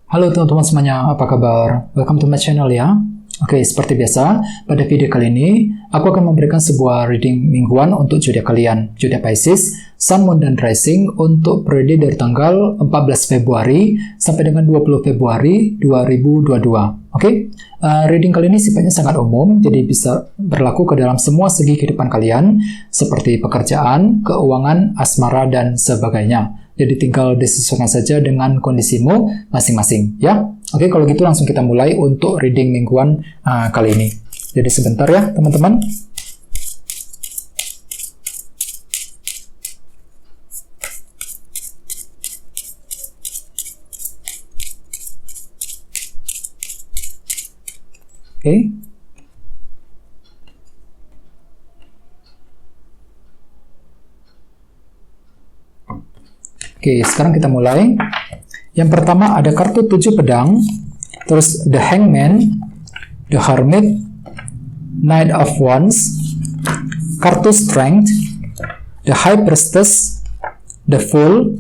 Halo teman-teman semuanya, apa kabar? Welcome to my channel ya. Oke, seperti biasa, pada video kali ini, aku akan memberikan sebuah reading mingguan untuk zodiak kalian, zodiak Pisces, Sun, Moon, dan Rising untuk periode dari tanggal 14 Februari sampai dengan 20 Februari 2022. Oke, reading kali ini sifatnya sangat umum, jadi bisa berlaku ke dalam semua segi kehidupan kalian, seperti pekerjaan, keuangan, asmara, dan sebagainya. Jadi tinggal disesuaikan saja dengan kondisimu masing-masing, ya. Oke, kalau gitu langsung kita mulai untuk reading mingguan kali ini. Jadi sebentar ya, teman-teman. Oke. Oke, sekarang kita mulai. Yang pertama ada kartu 7 pedang, terus The Hangman, The Hermit, Knight of Wands, kartu Strength, The High Priestess, The Fool,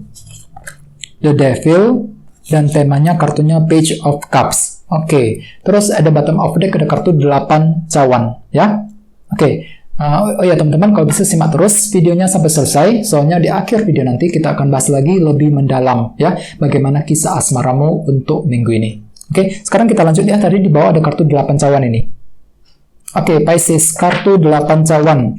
The Devil, dan temanya kartunya Page of Cups. Oke, terus ada bottom of deck, ada kartu 8 cawan, ya. Oke. Oh ya teman-teman, kalau bisa simak terus videonya sampai selesai, soalnya di akhir video nanti kita akan bahas lagi lebih mendalam ya, bagaimana kisah asmaramu untuk minggu ini. Oke, sekarang kita lanjut ya, tadi di bawah ada kartu 8 cawan ini. Oke, Pisces, kartu 8 cawan.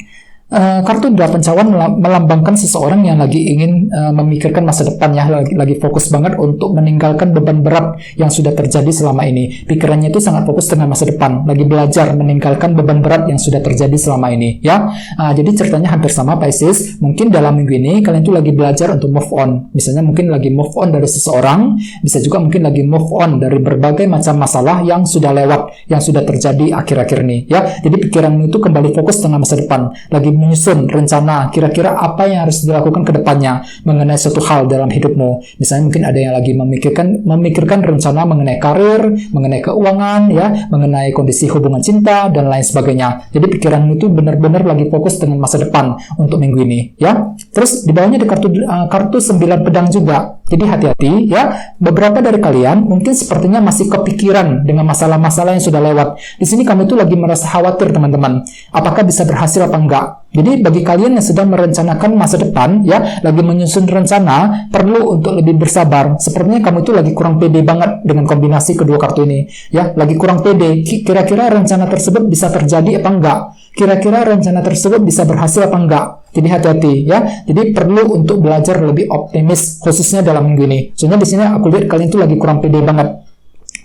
Kartu 8 cawan melambangkan seseorang yang lagi ingin memikirkan masa depan ya, lagi fokus banget untuk meninggalkan beban berat yang sudah terjadi selama ini. Pikirannya itu sangat fokus dengan masa depan, lagi belajar meninggalkan beban berat yang sudah terjadi selama ini ya. Jadi ceritanya hampir sama Pisces, mungkin dalam minggu ini kalian tuh lagi belajar untuk move on. Misalnya mungkin lagi move on dari seseorang, bisa juga mungkin lagi move on dari berbagai macam masalah yang sudah lewat, yang sudah terjadi akhir-akhir ini ya. Jadi pikiranmu itu kembali fokus dengan masa depan, lagi menyusun rencana kira-kira apa yang harus dilakukan ke depannya mengenai suatu hal dalam hidupmu. Misalnya mungkin ada yang lagi memikirkan rencana mengenai karir, mengenai keuangan ya, mengenai kondisi hubungan cinta dan lain sebagainya. Jadi pikiranmu itu benar-benar lagi fokus dengan masa depan untuk minggu ini ya. Terus di bawahnya ada kartu 9 pedang juga. Jadi hati-hati ya, beberapa dari kalian mungkin sepertinya masih kepikiran dengan masalah-masalah yang sudah lewat. Di sini kamu itu lagi merasa khawatir teman-teman, apakah bisa berhasil apa enggak. Jadi bagi kalian yang sedang merencanakan masa depan ya, lagi menyusun rencana, perlu untuk lebih bersabar. Sepertinya kamu itu lagi kurang pede banget dengan kombinasi kedua kartu ini ya, lagi kurang pede. Kira-kira rencana tersebut bisa terjadi apa enggak? Kira-kira rencana tersebut bisa berhasil apa enggak? Jadi hati-hati ya. Jadi perlu untuk belajar lebih optimis khususnya dalam minggu ini. Soalnya di sini aku lihat kalian itu lagi kurang pede banget.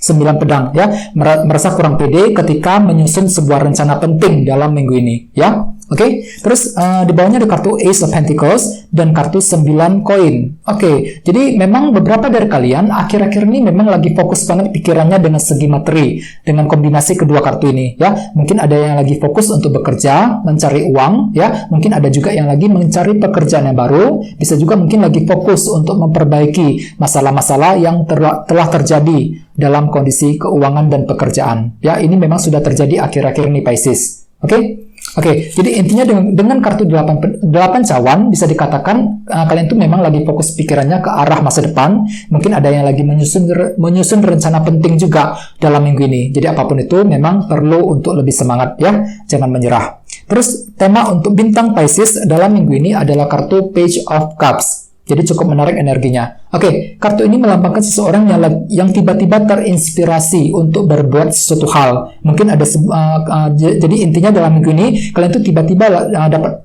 9 pedang ya, merasa kurang pede ketika menyusun sebuah rencana penting dalam minggu ini ya. Oke, terus di bawahnya ada kartu Ace of Pentacles dan kartu 9 koin. Oke, jadi memang beberapa dari kalian akhir-akhir ini memang lagi fokus banget pikirannya dengan segi materi, dengan kombinasi kedua kartu ini ya. Mungkin ada yang lagi fokus untuk bekerja, mencari uang ya. Mungkin ada juga yang lagi mencari pekerjaan yang baru. Bisa juga mungkin lagi fokus untuk memperbaiki masalah-masalah yang telah terjadi dalam kondisi keuangan dan pekerjaan. Ya, ini memang sudah terjadi akhir-akhir ini Pisces. Oke, jadi intinya dengan kartu 8 cawan bisa dikatakan kalian tuh memang lagi fokus pikirannya ke arah masa depan. Mungkin ada yang lagi menyusun rencana penting juga dalam minggu ini. Jadi apapun itu memang perlu untuk lebih semangat ya, jangan menyerah. Terus tema untuk bintang Pisces dalam minggu ini adalah kartu Page of Cups. Jadi cukup menarik energinya. Oke, kartu ini melambangkan seseorang yang tiba-tiba terinspirasi untuk berbuat sesuatu hal. Mungkin ada jadi intinya dalam minggu ini kalian tuh tiba-tiba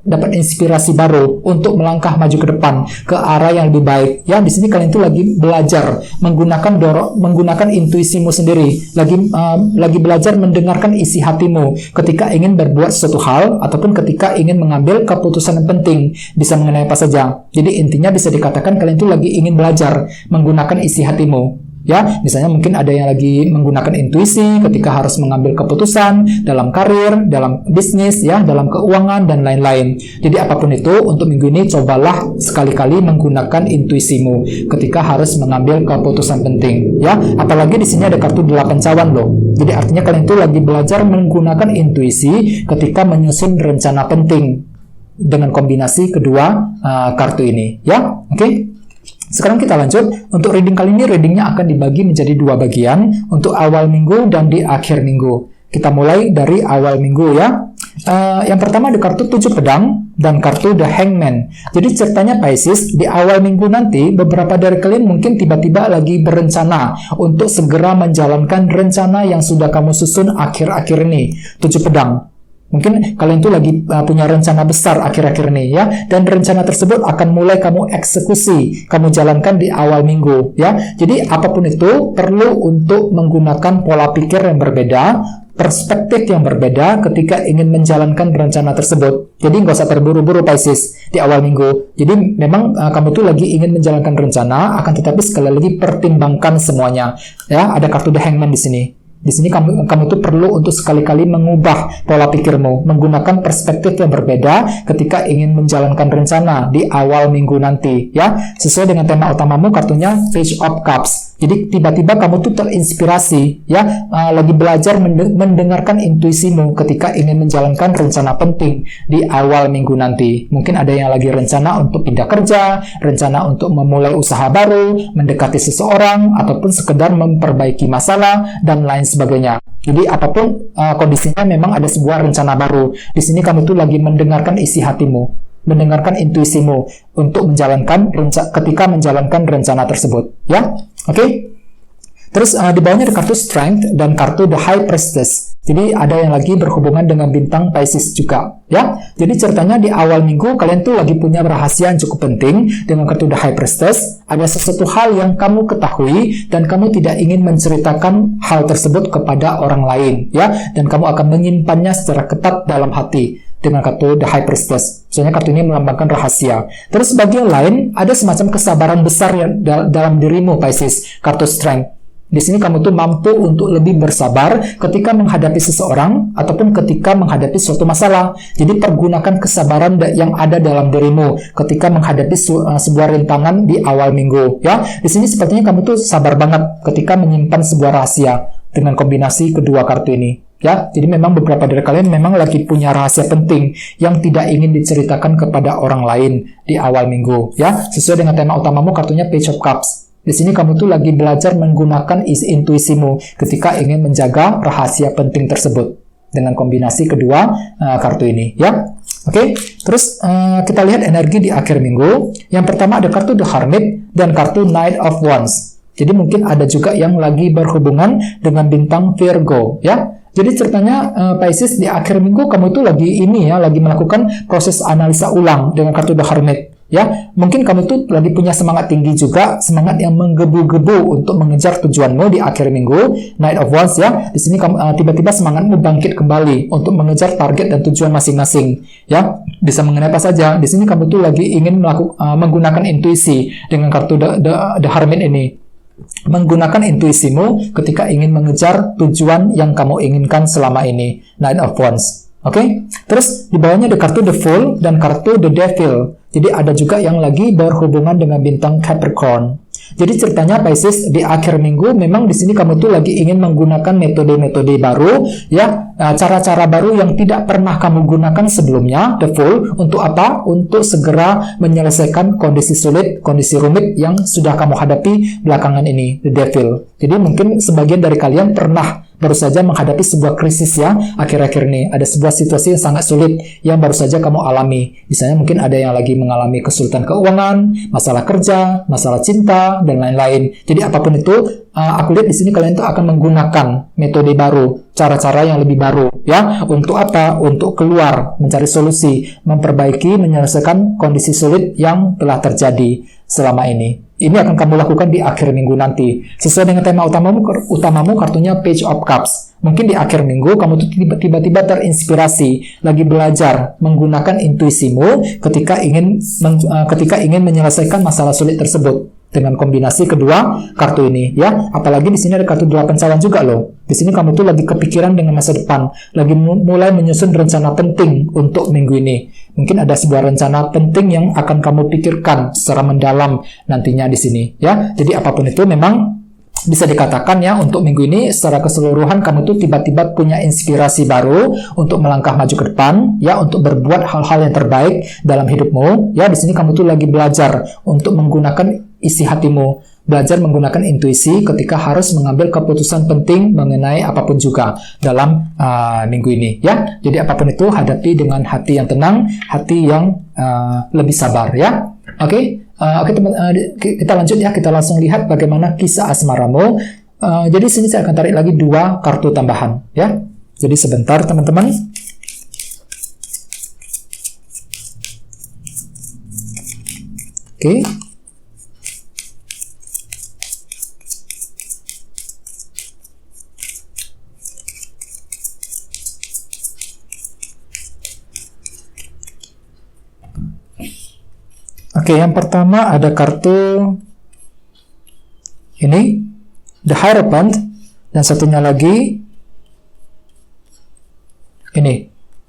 dapat inspirasi baru untuk melangkah maju ke depan ke arah yang lebih baik. Ya, di sini kalian tuh lagi belajar menggunakan intuisimu sendiri, lagi belajar mendengarkan isi hatimu ketika ingin berbuat sesuatu hal ataupun ketika ingin mengambil keputusan yang penting, bisa mengenai apa saja. Jadi intinya bisa dikatakan kalian tuh lagi ingin belajar menggunakan isi hatimu ya. Misalnya mungkin ada yang lagi menggunakan intuisi ketika harus mengambil keputusan dalam karir, dalam bisnis ya, dalam keuangan dan lain-lain. Jadi apapun itu untuk minggu ini cobalah sekali-kali menggunakan intuisimu ketika harus mengambil keputusan penting ya. Apalagi di sini ada kartu 8 cawan loh. Jadi artinya kalian tuh lagi belajar menggunakan intuisi ketika menyusun rencana penting dengan kombinasi kedua kartu ini ya. Oke. Sekarang kita lanjut. Untuk reading kali ini, readingnya akan dibagi menjadi 2 bagian, untuk awal minggu dan di akhir minggu. Kita mulai dari awal minggu ya. Yang pertama ada kartu 7 pedang dan kartu The Hangman. Jadi ceritanya Pisces, di awal minggu nanti beberapa dari kalian mungkin tiba-tiba lagi berencana untuk segera menjalankan rencana yang sudah kamu susun akhir-akhir ini. 7 pedang. Mungkin kalian tuh lagi punya rencana besar akhir-akhir ini ya, dan rencana tersebut akan mulai kamu eksekusi, kamu jalankan di awal minggu ya. Jadi apapun itu perlu untuk menggunakan pola pikir yang berbeda, perspektif yang berbeda ketika ingin menjalankan rencana tersebut. Jadi nggak usah terburu-buru Pisces di awal minggu. Jadi memang kamu tuh lagi ingin menjalankan rencana, akan tetapi sekali lagi pertimbangkan semuanya. Ya, ada kartu The Hangman di sini. Di sini kamu tuh perlu untuk sekali-kali mengubah pola pikirmu, menggunakan perspektif yang berbeda ketika ingin menjalankan rencana di awal minggu nanti, ya. Sesuai dengan tema utamamu, kartunya Page of Cups. Jadi tiba-tiba kamu tuh terinspirasi, ya, lagi belajar mendengarkan intuisimu ketika ingin menjalankan rencana penting di awal minggu nanti. Mungkin ada yang lagi rencana untuk pindah kerja, rencana untuk memulai usaha baru, mendekati seseorang, ataupun sekedar memperbaiki masalah dan lain sebagainya. Jadi apapun kondisinya, memang ada sebuah rencana baru. Di sini kamu tuh lagi mendengarkan isi hatimu, mendengarkan intuisimu untuk menjalankan ketika menjalankan rencana tersebut, ya. Oke. Terus di bawahnya ada kartu Strength dan kartu The High Priestess. Jadi ada yang lagi berhubungan dengan bintang Pisces juga, ya. Jadi ceritanya di awal minggu kalian tuh lagi punya rahasia yang cukup penting dengan kartu The High Priestess. Ada sesuatu hal yang kamu ketahui dan kamu tidak ingin menceritakan hal tersebut kepada orang lain, ya. Dan kamu akan menyimpannya secara ketat dalam hati dengan kartu The High Priestess. Misalnya kartu ini melambangkan rahasia. Terus bagian lain ada semacam kesabaran besar yang dalam dirimu Pisces, kartu Strength. Di sini kamu tuh mampu untuk lebih bersabar ketika menghadapi seseorang ataupun ketika menghadapi suatu masalah. Jadi pergunakan kesabaran yang ada dalam dirimu ketika menghadapi sebuah rintangan di awal minggu, ya. Di sini sepertinya kamu tuh sabar banget ketika menyimpan sebuah rahasia dengan kombinasi kedua kartu ini, ya. Jadi memang beberapa dari kalian memang lagi punya rahasia penting yang tidak ingin diceritakan kepada orang lain di awal minggu, ya. Sesuai dengan tema utamamu, kartunya Page of Cups. Di sini kamu tuh lagi belajar menggunakan intuisimu ketika ingin menjaga rahasia penting tersebut dengan kombinasi kedua kartu ini, ya. Oke. Terus kita lihat energi di akhir minggu. Yang pertama ada kartu The Hermit dan kartu Knight of Wands. Jadi mungkin ada juga yang lagi berhubungan dengan bintang Virgo, ya. Jadi ceritanya Pisces, di akhir minggu kamu tuh lagi melakukan proses analisa ulang dengan kartu The Hermit. Ya, mungkin kamu tuh lagi punya semangat tinggi juga, semangat yang menggebu-gebu untuk mengejar tujuanmu di akhir minggu, Knight of Wands, ya. Di sini kamu tiba-tiba semangatmu bangkit kembali untuk mengejar target dan tujuan masing-masing, ya. Bisa mengenai apa saja. Di sini kamu tuh lagi ingin menggunakan intuisi dengan kartu The Hermit ini. Menggunakan intuisimu ketika ingin mengejar tujuan yang kamu inginkan selama ini, Knight of Wands. Oke. Terus di bawahnya ada kartu The Fool dan kartu The Devil. Jadi ada juga yang lagi berhubungan dengan bintang Capricorn. Jadi ceritanya Pisces, di akhir minggu memang di sini kamu tuh lagi ingin menggunakan metode-metode baru, ya, cara-cara baru yang tidak pernah kamu gunakan sebelumnya, The Fool. Untuk apa? Untuk segera menyelesaikan kondisi sulit, kondisi rumit yang sudah kamu hadapi belakangan ini, The Devil. Jadi mungkin sebagian dari kalian pernah baru saja menghadapi sebuah krisis, ya, akhir-akhir ini. Ada sebuah situasi yang sangat sulit yang baru saja kamu alami. Misalnya mungkin ada yang lagi mengalami kesulitan keuangan, masalah kerja, masalah cinta, dan lain-lain. Jadi apapun itu, aku lihat di sini kalian tuh akan menggunakan metode baru, cara-cara yang lebih baru, ya. Untuk apa? Untuk keluar, mencari solusi, memperbaiki, menyelesaikan kondisi sulit yang telah terjadi selama ini. Ini akan kamu lakukan di akhir minggu nanti. Sesuai dengan tema utamamu kartunya Page of Cups. Mungkin di akhir minggu kamu tuh tiba-tiba terinspirasi, lagi belajar menggunakan intuisimu ketika ingin menyelesaikan masalah sulit tersebut dengan kombinasi kedua kartu ini, ya. Apalagi di sini ada kartu 8 cawan juga loh. Di sini kamu tuh lagi kepikiran dengan masa depan, lagi mulai menyusun rencana penting untuk minggu ini. Mungkin ada sebuah rencana penting yang akan kamu pikirkan secara mendalam nantinya di sini, ya. Jadi apapun itu memang bisa dikatakan, ya, untuk minggu ini secara keseluruhan kamu tuh tiba-tiba punya inspirasi baru untuk melangkah maju ke depan, ya, untuk berbuat hal-hal yang terbaik dalam hidupmu, ya. Di sini kamu tuh lagi belajar untuk menggunakan isi hatimu. Belajar menggunakan intuisi ketika harus mengambil keputusan penting mengenai apapun juga dalam minggu ini, ya. Jadi apapun itu hadapi dengan hati yang tenang, hati yang lebih sabar, ya. Oke, teman, kita lanjut ya. Kita langsung lihat bagaimana kisah asmaramu. Jadi sini saya akan tarik lagi 2 kartu tambahan, ya. Jadi sebentar teman-teman. Oke. Oke, yang pertama ada kartu ini, The Hierophant, dan satunya lagi ini,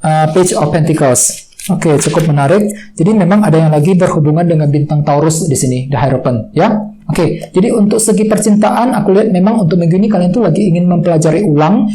Page of Pentacles. Oke, cukup menarik. Jadi memang ada yang lagi berhubungan dengan bintang Taurus di sini, The Hierophant, ya. Oke, jadi untuk segi percintaan, aku lihat memang untuk minggu ini kalian tuh lagi ingin mempelajari ulang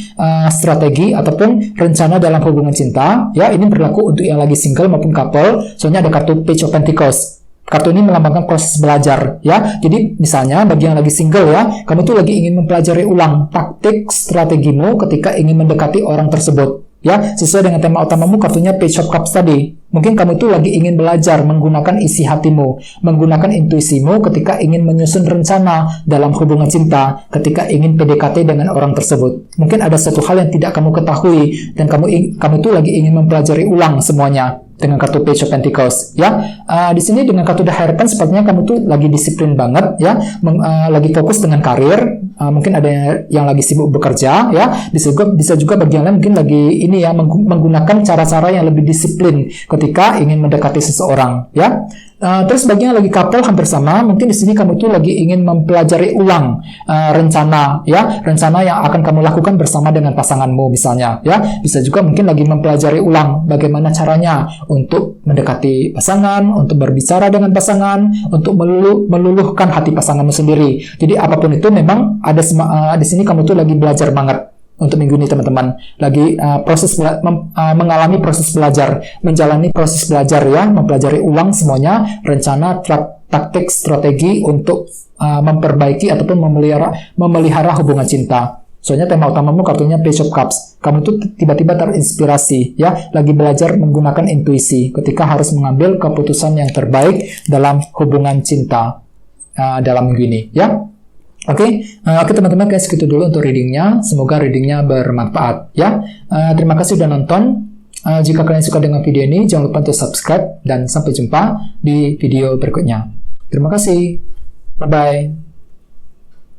strategi ataupun rencana dalam hubungan cinta. Ya, ini berlaku untuk yang lagi single maupun couple. Soalnya ada kartu Page of Pentacles. Kartu ini melambangkan proses belajar, ya. Jadi misalnya bagi yang lagi single, ya, kamu tuh lagi ingin mempelajari ulang taktik strategimu ketika ingin mendekati orang tersebut. Ya, sesuai dengan tema utamamu kartunya Page of Cups tadi. Mungkin kamu itu lagi ingin belajar menggunakan isi hatimu, menggunakan intuisimu ketika ingin menyusun rencana dalam hubungan cinta, ketika ingin PDKT dengan orang tersebut. Mungkin ada satu hal yang tidak kamu ketahui dan kamu itu lagi ingin mempelajari ulang semuanya dengan kartu Page of Pentacles, ya. Di sini dengan kartu The Hierophant sepertinya kamu tuh lagi disiplin banget, ya, lagi fokus dengan karir. Mungkin ada yang lagi sibuk bekerja, ya. Bisa juga bagi yang lain mungkin lagi ini ya, menggunakan cara-cara yang lebih disiplin ketika ingin mendekati seseorang, ya. Terus bagi yang lagi couple hampir sama, mungkin di sini kamu tuh lagi ingin mempelajari ulang rencana, ya, rencana yang akan kamu lakukan bersama dengan pasanganmu misalnya, ya. Bisa juga mungkin lagi mempelajari ulang bagaimana caranya untuk mendekati pasangan, untuk berbicara dengan pasangan, untuk meluluhkan hati pasanganmu sendiri. Jadi apapun itu memang ada di sini kamu tuh lagi belajar banget. Untuk minggu ini teman-teman lagi mengalami proses belajar, menjalani proses belajar, ya, mempelajari ulang semuanya rencana, taktik, strategi untuk memperbaiki ataupun memelihara hubungan cinta. Soalnya tema utamamu kartunya Page of Cups. Kamu tuh tiba-tiba terinspirasi, ya, lagi belajar menggunakan intuisi ketika harus mengambil keputusan yang terbaik dalam hubungan cinta dalam minggu ini, ya. Oke, teman-teman, kayak segitu dulu untuk readingnya. Semoga readingnya bermanfaat, ya. Terima kasih sudah nonton. Jika kalian suka dengan video ini, jangan lupa untuk subscribe dan sampai jumpa di video berikutnya. Terima kasih. Bye-bye.